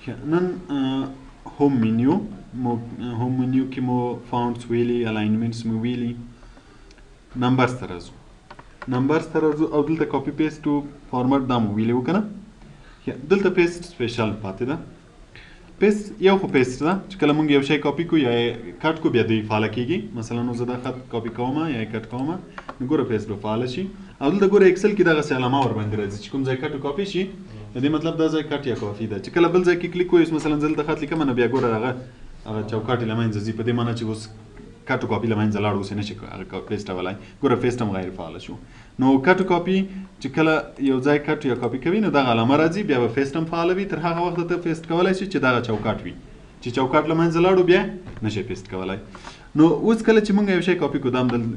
نن هوم منیو کې مو فونټس ویلي، الاینمنټس مو ویلي، نمبرز ته راځو او دلته کاپی پیسټ ټو فارمټ دا مو ویلي وکنه. دلته پیسټ سپیشل پاتې ده. پیسټ یو خو پیسټ ده چې کله مونږ یو شی کاپی کو یا کټ کو بیا دوی فعال کیږي. مثلا نو زه دا خط کاپی کوم یا کټ کوم نو ګوره پیسټ به فعال شي. او دلته ګوره ایکسل کې دغه علامه ور باندې راځي چې کوم ځای کټ کاپی شي، د دې مطلب دا ځای کټ یا کاپی ده. چې کله بل ځای کې کلیک کوئ مثلا دلته خط لیکم نو بیا ګوره هغه چوکاټ لمنځه ځي، په دې معنی چې اوس کټ کاپی لمنځه لاړ اوس نه شي پیسټ ولای. ګوره پیسټ هم غیر فعال شو. نو کټ کاپی چې کله یو ځای کټ یا کاپی کوي نو دغه علامه راځي، بیا به پیسټ هم فعال وي. تر هغه وخت ته پیسټ کولای شي چې دغه چوکاټ وي، چې چوکاټ لمنځه لاړو بیا نشي پیسټ کولای. نو اوس کله چې مونږ یو شی کاپی کو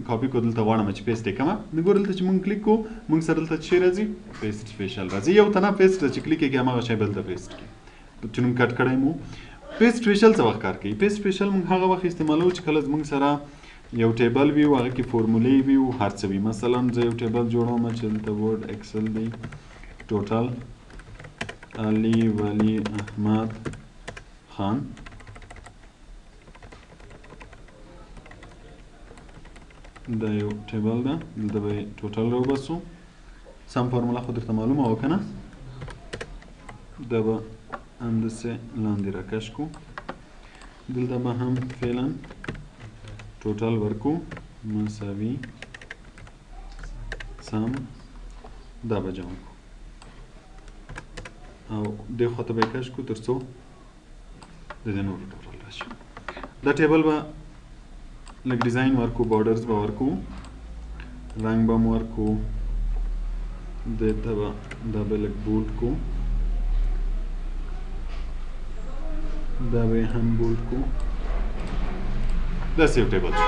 کاپی کو دلته غواړم چې پیسټ یې کما نو ګور دلته چې مونږ کلیک کو مونږ سره دلته چې راځي پیسټ سپیشل راځي. یو تنه پیسټ چې کلیک کې هغه شی بل ته پیسټ کی چې مونږ کټ کړای مو. پیسټ سپیشل څه وخت کار کوي؟ پیسټ سپیشل مونږ هغه وخت استعمالو چې کله مونږ سره یو ټیبل وي او هغه کې فورمولې وي او هر څه وي. مثلا زه یو ټیبل جوړوم چې دلته ورډ ایکسل دی، ټوټل علي ولی احمد خان، دا یو ټیبل ده، دلته به ټوټل راوباسو. سم فارمولا خو درته معلومه وه که نه؟ دا به همداسې لاندې راکش کو. دلته به هم فعلا ټوټل ورکو مساوي سم، دا به جمع کو او دې خواته به یې کش کو تر څو د دې نور ټوټل راشي. دا ټیبل به لږ ډیزاین ورکو، بارډرز به ورکو، رنګ به هم ورکو، دې ته به دا به لږ بولډ کو، دا به هم بولډ کو. داسې یو ټیبل شو.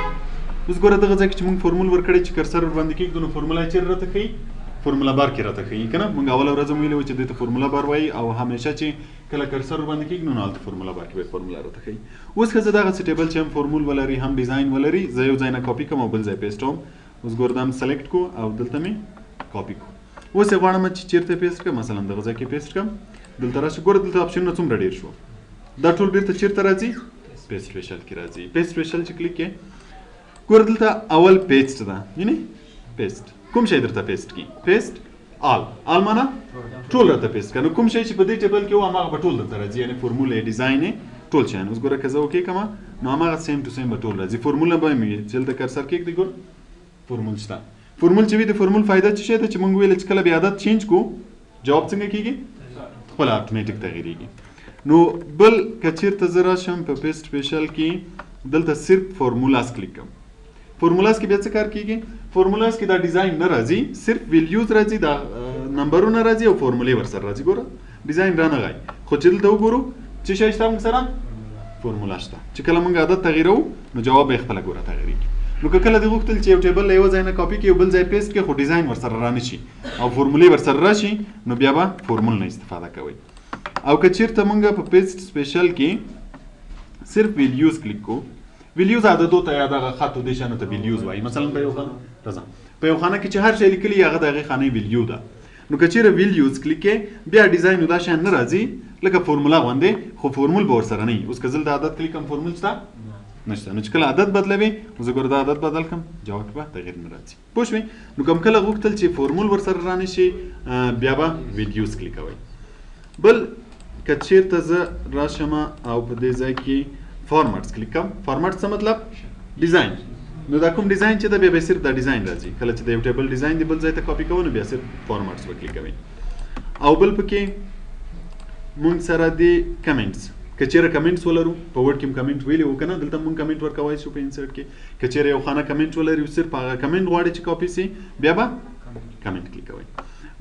اوس ګوره دغه ځای کې چې مونږ فورمول ورکړی چې کرسر ورباندې کېږدو نو فورمولا یې چیرې راته ښیي؟ فورمولا بار کې راته ښیي که نه. مونږ اوله ورځ هم ویلي وو چې دې ته فورمولا بار وایي او همیشه چې کله کرسر ورباندې کېږدو نو هلته فورمولا بار کې باید فورمولا راته ښیي. اوس که زه دغسې ټیبل چې هم فورمول ولري هم ډیزاین ولري، زه یو ځای نه کاپي کوم او بل ځای پیسټوم. اوس ګوره دا هم سلیکټ کو او دلته مې کاپي کو. اوس یې غواړم چې چیرته پیسټ کړم، مثلا دغه ځای کې پیسټ کړم. دلته راشي ګوره دلته اپشنونه څومره ډېر شو. دا ټول بېرته چیرته راځي؟ پیسټ سپیشل کې راځي. پیسټ سپیشل چې کلیک کې ګوره دلته اول پیسټ ده، یعنی پیسټ کوم شی درته پیسټ کی؟ پیسټ آل معنا ټول راته پیسټ کړه. نو کوم شی چې په دې ټیبل کې و هماغه به ټول درته راځي، یعنی فورموله ډیزاین ټول شیان. اوس ګوره که زه اوکې کړم نو هماغه سیم ټو سیم به ټول راځي. فورموله به مې چې دلته کرسر کېږدي ګوره فورمول شته. فورمول چې وي د فورمول فایده څه شی ده چې مونږ ویل چې کله بیا عادت چینج کو جواب څنګه کېږي؟ خپله اتومیټیک تغیرېږي. نو بل که چېرته زه راشم په پیسټ سپیشل کې دلته صرف فورمولاز کلیک کوم. فورمولاز کې بیا څه کار کېږي؟ فورمولاز کې دا ډیزاین نه راځي، صرف ویلیوز راځي، دا نمبرونه راځي او فورمولې ورسره راځي. ګوره ډیزاین رانغی، خو چې دلته وګورو څه شی شته موږ سره؟ فورمولا شته. چې کله موږ عادت تغییرو نو جواب یې خپله ګوره تغیرېږي. نو که کله دې غوښتل چې یو ټیبل له یوه ځای نه کاپي کړي او بل ځای پیسټ کړي خو ډیزاین ورسره رانشي او فورمولې ورسره راشي نو بیا به فورمول نه استفاده کوئ. او که چېرته موږ په پیسټ سپیشل کې صرف ویلیوز کلیک کو، ویلیوز عددو ته یا دغه خط و دې شیانو ته ویلیوز وایي. مثلا په یو خانه راځه په یو خانه کې چې هر شی لیکلي هغه د هغې خانې ویلیو ده. نو که چېرې ویلیوز کلیک کې بیا ډیزاین و دا شیان نه راځي لکه فورمولا غوندې، خو فورمول به ورسره نه وي. اوس که زه د عدد کلیک کوم فورمول شته نشته. نو چې کله عدد بدلوي زه ګوره دا عدد بدل کړم جواب به تغییر نه راځي. پوه شوې؟ نو کوم کله غوښتل چې فورمول ورسره رانشي بیا به ویلیوز کلیکوئ. بل که چېرته زه راشم او په دې ځای کې فارمټس کلیک کوم. فارمټ څه مطلب؟ ډیزاین. نو دا کوم ډیزاین چې دا بیا به صرف دا ډیزاین راځي. کله چې د یو ټیبل ډیزاین دی بل ځای ته کاپي کوو نو بیا صرف فارمټس به کلیک کوئ. او بل پکې مونږ سره دی کمنټس. که چېرې کمنټس ولرو په ورډ کې هم کمنټ ویلي وو که نه، دلته مونږ کمنټ ورکولی شو په انسرټ کې. که چېرې یو خانه کمنټ ولري صرف هغه کمنټ غواړي چې کاپي سي بیا به کمنټ کلیک کوئ.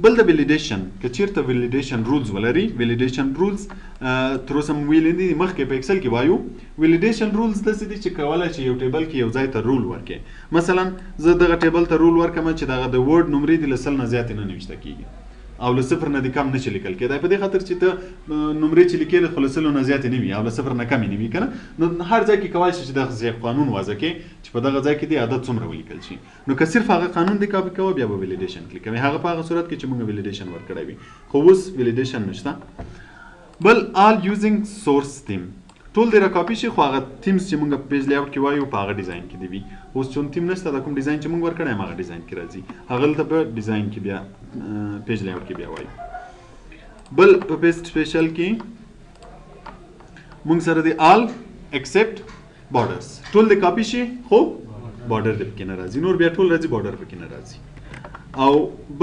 بل د ویلیډیشن، که چېرته ویلیډیشن رولز ولري، ویلیډیشن رولز تر اوسه مو ویلي دي مخکې په ایکسل کې وایو. ویلیډیشن رولز داسې دي چې کولی شي یو ټیبل کې یو ځای ته رول ورکړي. مثلا زه دغه ټیبل ته رول ورکړم چې دغه د ورډ نمرې دي له 100 نه زیاتې نه نوشته کېږي او له 0 نه دې کم نشي لیکل کېدای، په دې خاطر چې ته نمرې چې لیکې خو له 100 نه زیاتې نه وي او له 0 نه کمې نه وي که نه. نو هر ځای کې کولی شي چې دغسې قانون وضع کړي چې په دغه ځای کې دې عدد څومره ولیکل شي. نو که صرف هغه قانون دې کاپي کوه بیا به ویلیډیشن کلیک کوي، هغه په هغه صورت کې چې موږ ویلیډیشن ورکړی وي. خو اوس ویلیډیشن نشته. بل all using source theme ټول دې را کاپي شي خو هغه تیمز چې موږ په پیج لیاوټ کې وایو په هغه ډیزاین کې دی وي اوس چون تیم نشته دا کوم ډیزاین چې موږ ورکړی یم هغه ډیزاین کې راځي هغه دلته په ډیزاین کې بیا پیج لیاوټ کې بیا وایو بل په پیج سپیشل کې موږ سره دی all except borders ټول دې کاپي شي خو بارډر دې پکې نه راځي نور بیا ټول راځي بارډر پکې نه راځي او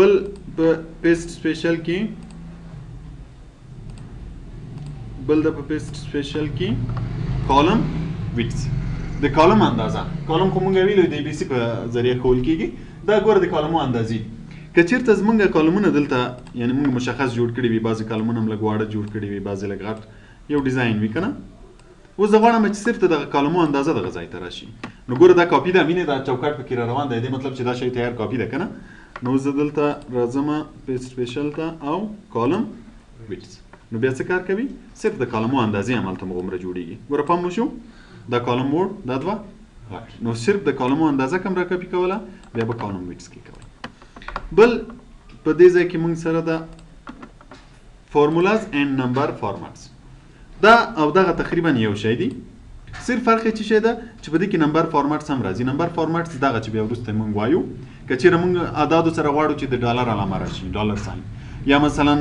بل په پیج سپیشل کې بل د په پیج سپیشل کې کالم ویډز د کالم اندازه کالم خو مونږ ویلو د بي سي په ذریعه کول کیږي دا ګوره د کالمو اندازې که چیرته زمونږ کالمونه دلته یعنی مونږ مشخص جوړ کړي وي بعضې کالمونه هم لږ واړه جوړ کړي وي بعضې لږ غټ یو ډیزاین وي که نه اوس زه غواړم چې صرف د دغه کالمو اندازه دغه ځای ته راشي نو ګوره دا کاپي ده وینې دا چوکاټ پکې را روان دی دې مطلب چې دا شی تیار کاپي ده که نه نو زه دلته راځم پیج سپیشل ته او کالم ویډز نو بیا څه کار کوي صرف د کالمو اندازې همالته مغومره جوړیږي ګوره پام وشو دا کالم موډ دا دوه غټ نو صرف د کالمو اندازه کم را کاپي کوله بیا به کالم ویډز کې کوئ بل په دې ځای کې موږ سره د فارمولاز اینڈ نمبر فارمټس دا او دغه تقریبا یو شی دی صرف فرق یې څه شی ده چې په دې کې نمبر فارمټس هم راځي نمبر فارمټس دغه چې بیا وروسته موږ وایو که چیرې موږ اعدادو سره غواړو چې د ډالر علامه راشي ډالر ساین یا مثلا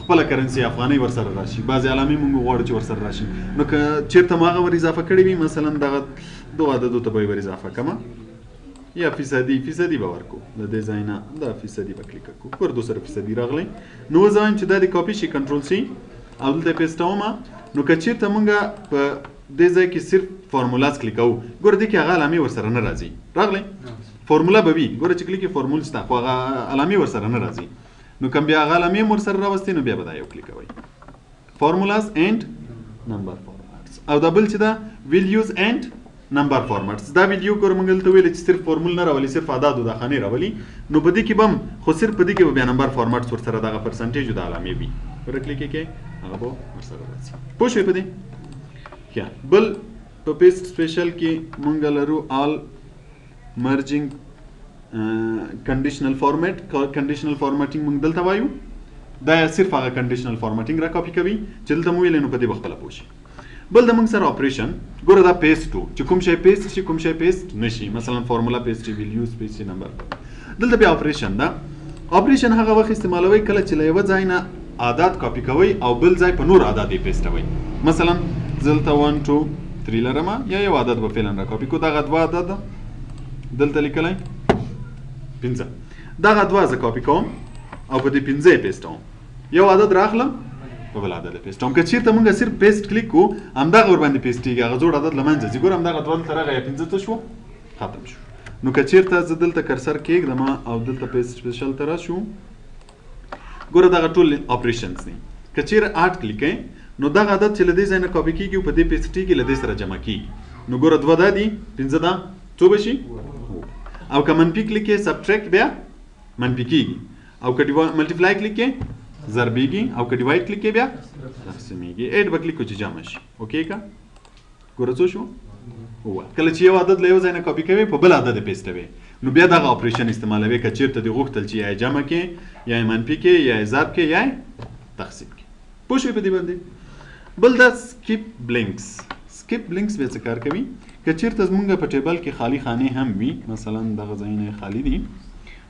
خپله کرنسي افغانۍ ورسره راشي بعضې علامې موږ غواړو چې ورسره راشي نو که چیرته مو هغه ور اضافه کړي وي مثلا دغه دغه عددو ته به یې ور اضافه کړمه یا فیصدي به ورکو د دې ځای نه دا فیصدي به کلیک کړو ګوره 200 فیصدي راغلی نو زه وایم چې دا د کاپي شي کنټرول سی او دلته پیسټومه نو که چیرته موږ په دې ځای کې صرف فارمولاز کلیک کوو ګوره دې کې هغه علامې ورسره نه راځي راغلی فارمولا به وي ګوره چې کلیک یې فارمول شته خو هغه علامې ورسره نه راځي نو کوم بیا هغه علامې هم ورسره راوستې نو بیا به دا یو کلیک کوئ فارمولاز اینډ نمبر فارمټس او دا بل چې دا ویلیوز اینډ نمبر فارمټس دا ویډیو ګوره موږ دلته ویل چې صرف فارمول نه راولي صرف اعدادو د خانې راولي نو په دې کې به هم خو صرف په دې کې به بیا نمبر فارمټس ورسره دغه پرسنټیج د علامې وي ګوره کلیک یې هغه به ورسره راځي پوه شوې په دې ښه بل په پیسټ سپیشل کې موږ لرو آل مرجنګ کنډیشنل فارمیټ کنډیشنل فارمیټینګ موږ دلته وایو دا صرف هغه کنډیشنل فارمیټینګ را کاپي کوي چې دلته مو ویلې نو په دې به خپله پوه شي بل د موږ سره اپریشن ګوره دا پیسټ و چې کوم شی پیسټ شي کوم شی پیسټ نشي مثلا فارمولا پیسټ شي ویلیوز پیسټ شي نمبر دلته بیا اپریشن ده اپریشن هغه وخت استعمالوي کله چې له یوه ځای نه عادات کاپي کوئ او بل ځای په نور عادات یې پیسټوئ مثلا زه دلته 1 2 3 لرم یا یو عدد به فعلا را کاپي کو دغه دوه عدد دلته لیکلی 5 دغه دوه زه کاپي کوم او په دې 5 یې پیسټوم یو عدد راخلم په بل عدد پیسټوم که چیرته موږ صرف پیسټ کلیک کو همدغه ورباندې پیسټېږي هغه زوړ عدد له منځه ځي ګوره همدغه دوه دلته راغی یا 5 ته شو ختم شو نو که چیرته زه دلته کرسر کېږدم او دلته پیسټ سپیشل ته راشو ګوره دغه ټول اپریشنز دي که چیرې آټ کلیک نو دغه عدد چې له دې ځای نه کاپي کېږي په دې پیسټېږي له دې سره جمع کېږي نو ګوره دوه دا دي 5 دا څو به شي او که منفي کلیک یې سبټریکټ بیا منفي کېږي او که ملټیپلای کلیک یې ضربېږي او که ډیوایډ کلیک یې بیا تقسیمېږي ایډ به کلیک کو چې جمع شي اوکې که ګوره څو شو کله چې یو عدد له یو ځای نه کاپي کوي په بل عدد یې پیسټوي نو بیا دغه اپریشن استعمالوي که چیرته دې غوښتل چې یا یې جمع کې یا یې منفي کې یا یې ضرب کې یا یې تقسیم کې پوه شوې په دې باندې بل دا سکیپ بلینکس سکیپ بلینکس بیا څه کار کوي که چیرته زمونږ په ټیبل کې خالی خانې هم وي مثلا دغه ځایونه خالی دي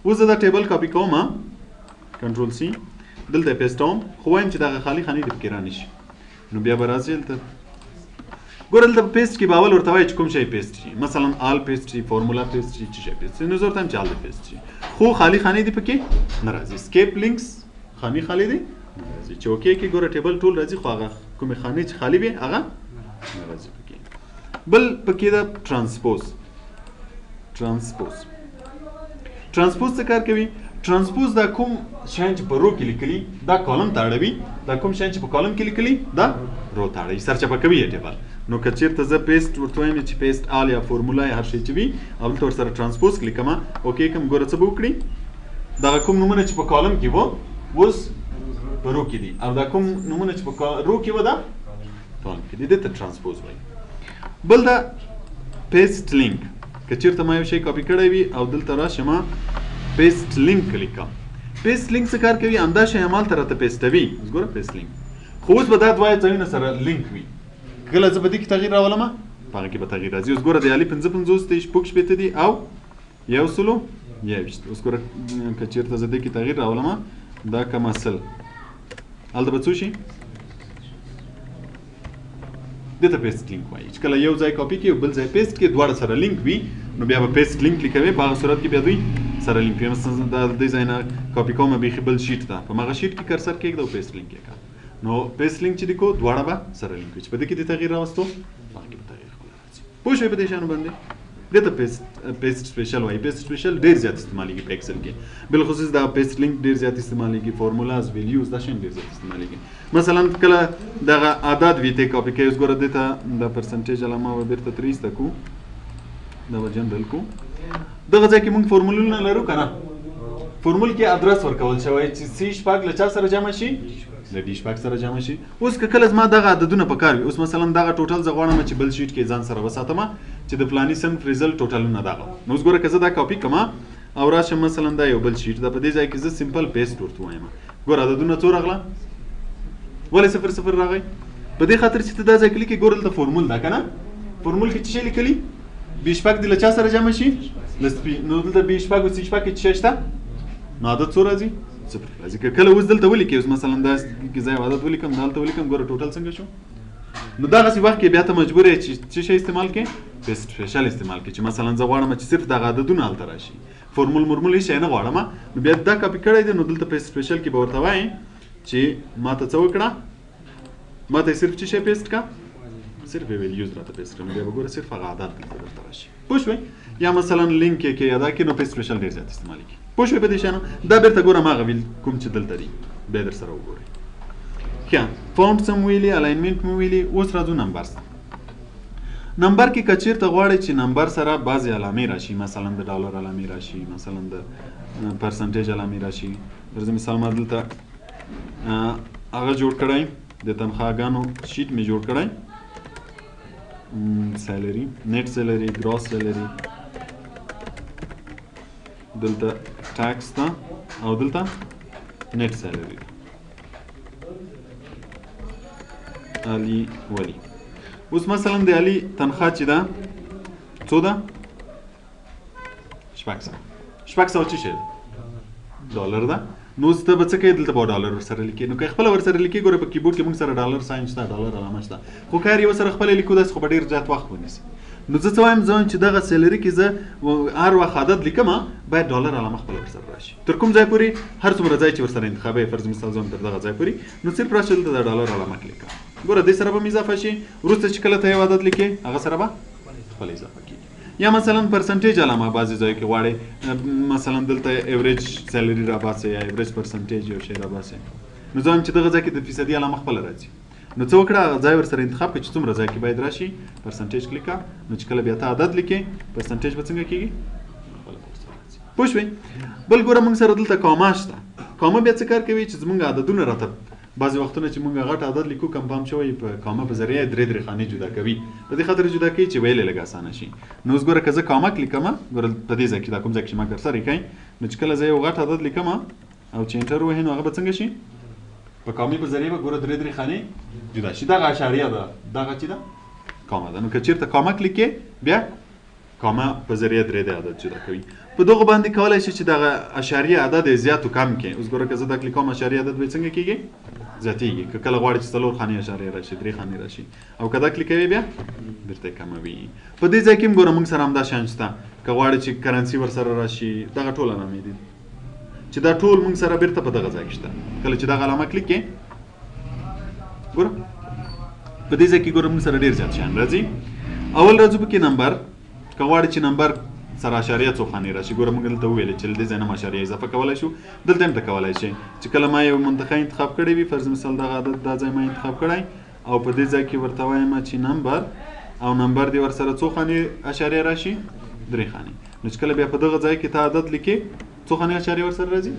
اوس زه دا ټیبل کاپي کوم کنټرول سی دلته پیسټوم خو وایم چې دغه خالی خانې دې پکې رانشي نو بیا به راځي دلته ګوره دلته په پیسټ کې به اول ورته وایي چې کوم شی پیسټ شي مثلا آل پیسټ شي فارمولا پیسټ شي څه شی پیسټ شي نو زه ورته وایم چې آل پیسټ شي خو خالی خانې دې پکې نه راځي سکیپ لینکس خانې خالی دي راځي چې اوکې کې ګوره ټیبل ټول راځي خو هغه کومې خانې چې خالی وي هغه نه راځي پکې بل پکې دا ترانسپوز څه کار کوي ترانسپوز دا کوم شیان چې په رو کې لیکلي دا کالم ته اړوي دا کوم شیان چې په کالم کې لیکلي دا رو ته اړوي سرچپه کوي یې ټیبل نو که چیرته زه پیسټ ورته وایم چې پیسټ آل یا فارمولا یا هر شی چې وي او دلته ورسره ترانسپوز کلیک کړم اوکې کوم ګوره څه به وکړي دغه کوم نومونه چې په کالم کې وو اوس په رو کې دي او دا کوم نومونه چې په رو کې وو دا کالم کې دي دې ته ترانسپوز وایي بل دا پیسټ لینک که چیرته ما یو شی کاپي کړی وي او دلته راشم پیسټ لینک کلیک کوم پیسټ لینک څه کار کوي همدا شی همالته راته پیسټوي اوس ګوره پیسټ لینک خو اوس به دا دوه ځایونه سره لینک وي کله زه په دې کې تغییر راولم په هغه کې به تغییر راځي اوس ګوره د علي 55 دی شپږ شپېته دی او 121 اوس ګوره که چېرته زه دې کې تغییر راولم دا کمه سل هلته به څو شي دې ته پیسټ لینک وایي چې کله یو ځای کاپي کړي بل ځای پیسټ کړي دواړه سره لینک وي نو بیا به پیسټ لینک لیکوي په هغه صورت کې بیا دوی سره لینک وي مثلا دا د دې ځای نه کاپي کومه بیخي بل شیټ ته په هغه شیټ کې کرسر کېږده او پیسټ لینک یې کړه نو پیسټ لینک چې دی کو دواړه به سره لینک وي چې په دې کې د تغییر راوستو په کې به تغییر راځي پوه شئ په دې شانو باندې دې ته پیسټ سپیشل وایي پیسټ سپیشل ډېر زیات استعمالېږي په ایکسل کې بالخصوص دا پیسټ لینک ډېر زیات استعمالېږي فارمولاز ویلیوز دا شین ډېر زیات استعمالېږي مثلا کله دغه عدد وي ته کاپي کوي اوس ګوره دې ته د پرسنټیج علامه به بیرته 30 ته کو دا به جنرال کو دغه ځای کې موږ فارمولونه لرو که نه فارمول کې ادرس ورکول شوی چې سی شپږ له چا سره جمع شي له ډي شپږ سره جمع شي اوس که کله زما دغه عددونه په کار وي اوس مثلا دغه ټوټل زه غواړم چې بل شیټ کې ځان سره وساتم چې د فلاني صنف ریزلټ ټوټلونه دغه نو اوس ګوره که زه دا کاپي کړم او راشم مثلا دا یو بل شیټ دا په دې ځای کې زه سمپل پیسټ ورته وایم ګوره عددونه څو راغله ولې 0 راغی په دې خاطر چې ته دا ځای کلیک ګوره دلته فارمول ده که نه فارمول کې څه شی لیکلي بي شپږ د له چا سره جمع شي نو دلته بي شپږ او سی شپږ کې څه شی شته نو عدد څو راځي 0 راځي که کله اوس دلته ولیکې اوس مثلا دا کې ځای عدد ولیکم دلته ولیکم ګوره ټوټل څنګه شو نو دغسې وخت کې بیا ته مجبور یې چې څه شی استعمال کړې پیسټ سپیشل استعمال کړې چې مثلا زه غواړم چې صرف دغه عددونه هلته راشي فارمول مرمول هېڅ شی نه غواړم نو بیا دا کاپي کړی دی نو دلته پیسټ سپیشل کې به ورته وایي چې ما ته څه وکړه ما ته صرف څه شی پیسټ کړه صرف ویلیوز راته پیسټ کړم بیا به ګوره صرف هغه عدد دلته درته راشي پوه شوئ یا مثلا لینک یې کې ادا کړي نو پیسټ سپیشل ډېر زیات استعمالېږي پوه شوئ په دې شیانو دا بیرته ګورم هغه ویل کوم چې دلته دي بیا در سره وګورئ ښه فونټس هم ویلي الاینمنټ مو ویلي اوس راځو نمبرز نمبر کې که چېرته غواړئ چې نمبر سره بعضې علامې راشي مثلا د ډالر علامې راشي مثلا د پرسنټیج علامې راشي درځه مثال ما دلته هغه جوړ کړی د تنخواګانو شیټ مې جوړ کړی سیلری نیټ سیلری ګراس سیلری دلته ټیکس ته او دلته نیټ سیلری علي ولی اوس مثلا د علي تنخواه چې ده څو ده 600 څه شی ده ډالر ده نو اوس ته به څه کوې دلته به ډالر ورسره لیکې نو که خپله ورسره لیکې ګوره په کیبورډ کې موږ سره ډالر ساین شته ډالر علامه شته خو کار یې ورسره خپله لیکو داسې خو به ډېر زیات وخت ونیسي نو زه څه وایم زه وایم چې دغه سیلري کې زه هر وخت عدد لیکم باید ډالر علامه خپله ورسره راشي تر کوم ځای پورې هر څومره ځای چې ورسره انتخابوي فرض مثال زه تر دغه ځای پورې نو صرف راشه دلته د ډالر علامه کلیک کوه ګوره دې سره به م اضافه شي وروسته چې کله ته یو عدد لیکې هغه سره به خپله اضافه کېږي یا مثلا پرسنټیج علامه بعضې ځایو کې غواړئ مثلا دلته ایوریج سیلري راباسئ یا ایوریج پرسنټیج یو شی راباسئ نو زه وایم چې دغه ځای کې د فیصدي علامه خپله راځي نو څه وکړه هغه ځای ورسره انتخاب کړه چې څومره ځای کې باید راشي پرسنټیج کلیک کړه نو چې کله بیا ته عدد لیکې پرسنټیج به څنګه کېږي پوه شوئ بل ګوره موږ سره دلته کاما شته کاما بیا څه کار کوي چې زموږ عددونه راته بعضې وختونه چې موږ غټ عدد لیکو کنفارم شوی په کاما په ذریعه درې خانې جدا کوي په دې خاطر جدا کوي چې ویل یې لږ اسانه شي نو اوس ګوره که زه کاما کلیکم ګوره په دې ځای کې دا کوم ځای کې چې ما کرسر یې کوي نو چې کله زه یو غټ عدد لیکم او چې انټر ووهې نو هغه به څنګه شي په کامې په ذریعه به ګوره درې خانې جدا شي دغه اشاریه ده دغه چې ده کاما ده نو که چېرته کاما کلیک بیا کاما په ذریعه درې عدد جدا کوي په دغه باندې کولی شي چې دغه اشاریه عدد یې زیات و کم کړي اوس ګوره که زه دا کلیک کوم اشاریه عدد به څنګه کېږي زیاتېږي که کله غواړي چې 4 خانې اشاریه راشي 3 خانې راشي او که دا کلیکوي بیا بیرته یې کموي په دې ځای کې هم ګوره موږ سره همدا شیان شته که غواړي چې کرنسي ورسره راشي دغه ټول علامې دي چې دا ټول موږ سره بیرته په دغه ځای کې شته کله چې دغه علامه کلیک کړې ګوره په دې ځای کې ګوره موږ سره ډېر زیات شیان راځي اول راځو پکې نمبر که غواړي چې نمبر سره اشاریه څو خانې راشي ګوره موږ دلته وویلې چې له دې ځای نه اشاریه اضافه کولی شو دلته هم ته کولی شي چې کله ما یو منطقه انتخاب کړی وي فرض مثال دغه عدد دا ځای ما انتخاب کړی او په دې ځای کې ورته وایم چې نمبر او نمبر دې ورسره څو خانې اشاریه راشي 3 خانې نو چې کله بیا په دغه ځای کې ته عدد لیکې څو خانې اشاریه ورسره راځي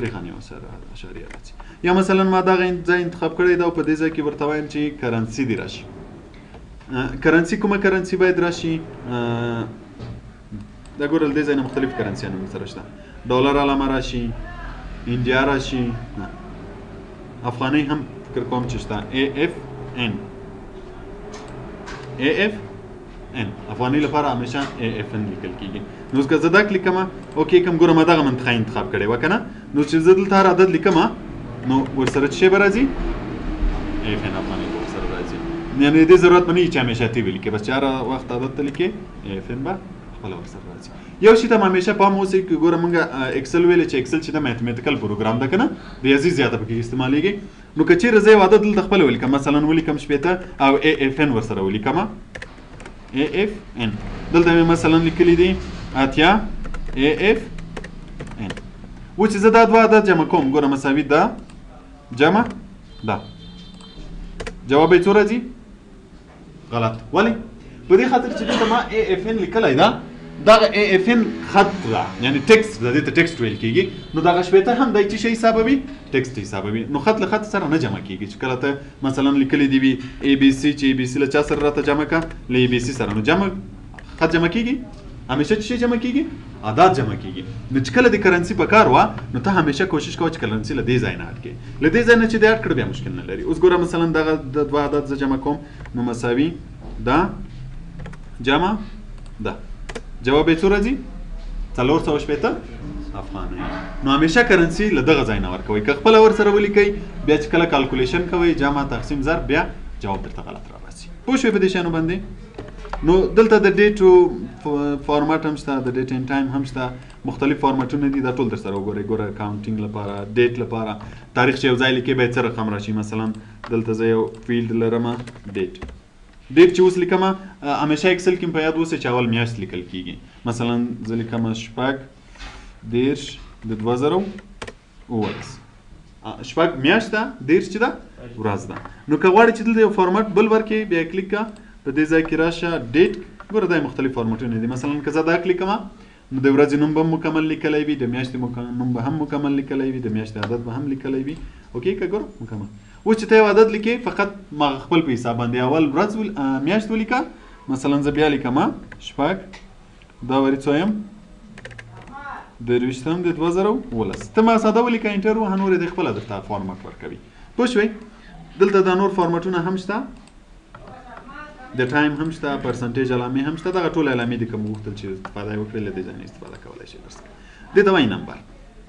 3 خانې ورسره اشاریه راځي یا مثلا ما دغه ځای انتخاب کړی دا او په دې ځای کې ورته وایم چې کرنسي دې راشي کرنسي کومه کرنسي باید راشي دا ګوره له دې ځای نه مختلف کرنسیان موږ سره شته ډالر علامه راشي انډیا راشي افغانۍ هم فکر کوم چې شته AFN افغاني لپاره همیشه AFN لیکل کیږي. نو که زه دا کلیک کوم اوکې کوم ګورم دغه منطقه انتخاب کړې و کنه نو چې زه دلته هر عدد لیکم نو ورسره څه به راځي AFN افغاني ورسره راځي. یعنی دې ضرورت نه چې همیشه تی ولیکې بس چې هر وخت عدد ته لیکې AFN به خپل ورسره راځي. یو شی ته همیشه پام اوسئ چې ګوره موږ اکسل ویل چې اکسل چې د میتھمیټیکل پروګرام ده کنه ریاضي زیاته پکې استعمالېږي. نو که چیرې زه یو عدد دلته خپل ولیکم مثلا ولیکم شپېته او AFN ورسره ولیکم AFN دلته مې مثلا لیکلي دي اتیا AFN و چې زه دا دوه عدد جمع کوم ګوره مساوي دا جمع دا جواب یې څو راځي غلط. ولې؟ په دې خاطر چې دلته ما AFN لیکلی ده دغه AFN خط ده یعنی ټکسټ ده دې ته ټکسټ ویل کېږي نو دغه شپېته هم دی چې شی حسابوي ټکسټ حسابوي. نو خط له خط سره نه جمع کېږي چې کله ته مثلا لیکلی دی وي ABC چې ABC له چا سره راته جمع که له ABC سره نو جمع خط جمع کېږي همیشه چې شی جمع کېږي عدد جمع کېږي. نو چې کله د کرنسي په کار وه نو ته همیشه کوشش کوه چې کرنسي له دې ځای نه اټ کړې له دې ځای نه چې دې اټ کړه بیا مشکل نه لري. اوس ګوره مثلا دغه د دوه عدد زه جمع کوم نو مساوي دا جمع دا جواب یې څو راځي 480 افغانۍ. نو همیشه کرنسي له دغه ځای نه ورکوئ که خپله ورسره ولیکئ بیا چې کله کالکولیشن کوئ جمع تقسیم ضرب بیا جواب درته غلط راوځي. پوه شوئ په دې شیانو باندې. نو دلته د ډیټو فارمټ هم شته د ډیټ اینډ ټایم هم شته مختلف فارمټونه دي دا ټول در سره وګورئ. ګوره کاونټینګ لپاره ډیټ لپاره تاریخ چې یو ځای لیکئ باید څه رقم راشي مثلا دلته زه یو فیلډ لرم ډیټ چې اوس لیکم همیشه اکسل کې په یاد اوسئ چې اول میاشت لیکل کیږي مثلا زه لیکم شپږ دېرش د 2019 شپږ میاشت ده دېرش چې ده ورځ ده. نو که غواړئ چې دلته یو فارمټ بل ورکړې بیا کلیک که په دې ځای کې راشه ډیټ ګوره دا مختلف فارمټونه دي مثلا که زه دا کلیک کوم نو د ورځې نوم به مکمل لیکلی وي د میاشتې نوم به هم مکمل لیکلی وي د میاشتې عدد به هم لیکلی وي اوکې که ګوره مکمل. اوس چې ته یو عدد لیکې فقط ما خپل په حساب باندې اول ورځ میاشت ولیکه مثلا زه بیا لیکم شپږ دا ورې څویم 22 د 2019 ته ما ساده ولیکه انټر وهه نور یې د خپله درته فارمټ ورکوي. پوه شوئ دلته دا نور فارمټونه هم شته د ټایم هم شته پرسنټیج علامې هم شته دغه ټول علامې دي که مو غوښتل چې استفاده یې وکړئ له دې ځای نه استفاده کولی شئ درڅخه. دې ته وایي نمبر.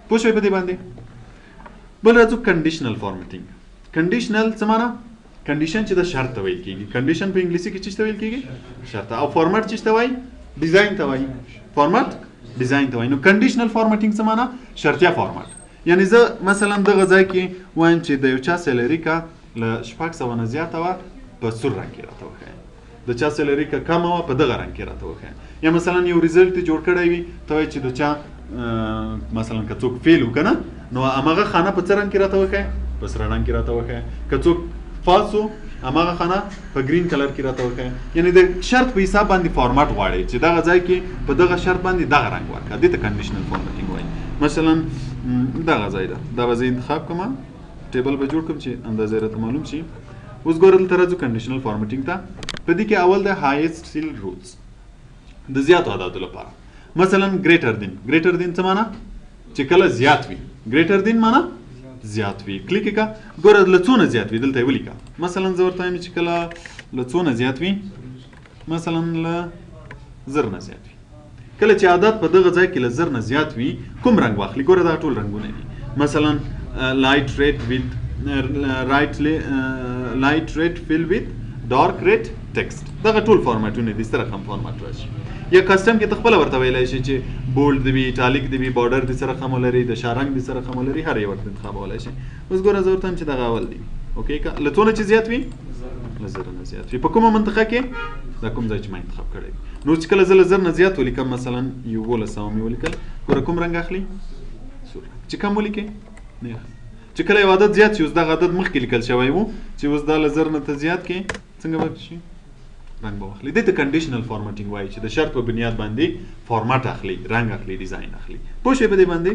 پوه شوئ په دې باندې. بل راځو کنډیشنل فارمټینګ. کنډیشنل څه معنا کنډیشن چې د شرط ته ویل کېږي کنډیشن په انګلیسي کې څه ته ویل کېږي شرط او فارمټ چې ته وایي ډیزاین ته وایي فارمټ ډیزاین ته وایي. نو کنډیشنل فارمټینګ څه معنا شرطیه فارمټ یعنی زه مثلا دغه ځای کې وایم چې د یو چا سیلري که له 600 نه زیاته وه په سور رنګ کې راته وښیه د چا سیلري که کمه وه په دغه رنګ کې راته وښیه یا مثلا یو ریزلټ یې جوړ کړی وي ته وایي چې د چا مثلا که څوک فیل و که نه نو همغه خانه په څه رنګ کې راته وښیه په سره رنګ کې راته وښیه که څوک فالس و همغه خانه په ګرین کلر کې راته وښیه. یعنی د شرط په حساب باندې فارمټ غواړئ چې دغه ځای کې په دغه شرط باندې دغه رنګ ورکړه دې ته کنډیشنل فارمټینګ وایي. مثلا دغه ځای ده دا به زه انتخاب کړم ټیبل به جوړ کړم چې اندازې راته معلوم شي. اوس ګوره دلته راځو کنډیشنل فارمټینګ ته. په دې کې اول د هایست سیل رولز د زیاتو عددو لپاره مثلا ګریټر دین څه معنا چې کله زیات وي ګریټر دین معنا زیات وي. کلیک وکړه ګوره له څونه زیات وي دلته یې ولیکه مثلا زه ورته وایم چې کله له څونه زیات وي مثلا له 1000 نه زیات وي. کله چې عدد په دغه ځای کې له 1000 نه زیات وي کوم رنګ واخلي ګوره دا ټول رنګونه دي مثلا لایټ ریډ وذ لایټ ریډ فیل وذ ډارک ریډ ټیکسټ دغه ټول فارمټونه دي سره کوم فارمټ راشي. یا کسټم کې ته خپله ورته ویلی شي چې بولډ دی وي ایټالیک دی وي بارډر دې سره رقم ولري د شارنګ دې سره رقم ولري هر یو ورته انتخابولی شي. اوس ګوره زه ورته وایم چې دغه اول دی اوکې که له څونه چې زیات وي له 1000 نه زیات وي په کومه منطقه کې دا کوم ځای چې ما انتخاب کړی وي. نو چې کله زه له 1000 نه زیات ولیکم مثلا 1100 مې ولیکل ګوره کوم رنګ اخلي سور رنګ. چې کم ولیکې نه اخلي. چې کله یو عدد زیات شي اوس دغه عدد مخکې لیکل شوی و چې اوس دا له 1000 نه ته زیات کې څنګه به شي رنګ به واخلي. دې ته کنډیشنل فارمټینګ وایي چې د شرط په بنیاد باندې فارمټ اخلي رنګ اخلي ډیزاین اخلي. پوه شئ په دې باندې.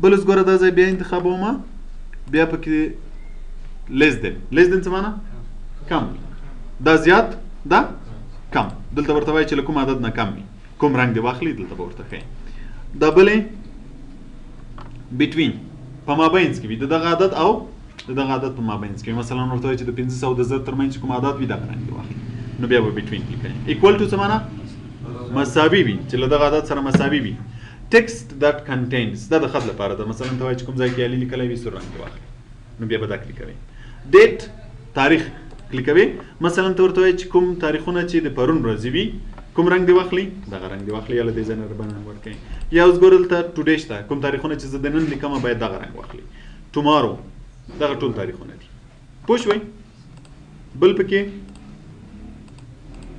بل اوس ګوره دا ځای بیا انتخابوم بیا پکې لیس دین څه معنا کم دا زیات دا کم دلته ورته وایي چې له کوم عدد نه کم وي کوم رنګ دې واخلي دلته به ورته ښیي. دا بلې بټوین په مابینځ کې وي د دغه عدد او دغه عدد په مابینځ کې مثلا ورته وایي چې د 500 او د 1000 ترمنځ کوم عدد وي دغه رنګ دی واخلي نو بیا به بټوین لیکئ ایکوال ټو څه معنا مساوي وي چې له دغه عدد سره مساوي وي ټیکسټ that contains دا د خط لپاره ده مثلا ته وایي چې کوم ځای کې الي لیکلی وي سور رنګ دی واخلي نو بیا به دا کلیکوي ډیټ تاریخ کلیکوي مثلا ته ورته وایي چې کوم تاریخونه چې د پرون ورځې وي کوم رنګ دی واخلي دغه رنګ دی واخلي یا له دې ځای نه ربنه ورکوي یا اوس ګورل ته ټوډے شته کوم تاریخونه چې زه د نن لیکم باید دغه رنګ واخلي ټومارو دغه ټول تاریخونه دي پوه شوئ بل پکې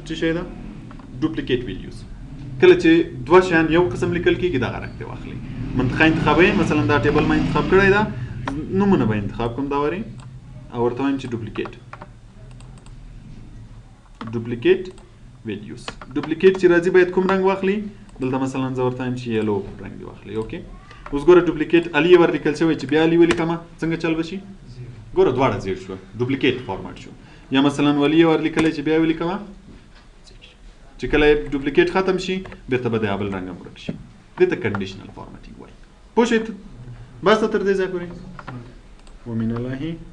څه شی ده ډوپلیکیټ ویډیوز کله چې دوه شیان یو قسم لیکل کېږي دغه رنګ دی واخلي منطقه انتخابوي مثلا دا ټیبل ما انتخاب کړی ده نومونه به انتخاب کوم دا واري او ورته وایم چې ډوپلیکیټ ویډیوز ډوپلیکیټ چې راځي باید کوم رنګ واخلي دلته مثلا زه ورته وایم چې یلو رنګ دی واخلي اوکې اوس ګوره ډوپلیکیټ الي ور لیکل شوی چې بیا الي ولیکمه څنګه چل بشي ګوره دواړه زیړ شو ډوپلیکیټ فارمټ شو یا مثلا ولی ور لیکلی چې بیا ولیکمه چې کله ډوپلیکیټ ختم شي بیرته به د بل رنګ هم ورک شي دې ته کنډیشنل فارمټینګ وایي پوه شئ بس تر دې ځای پورې ومن الله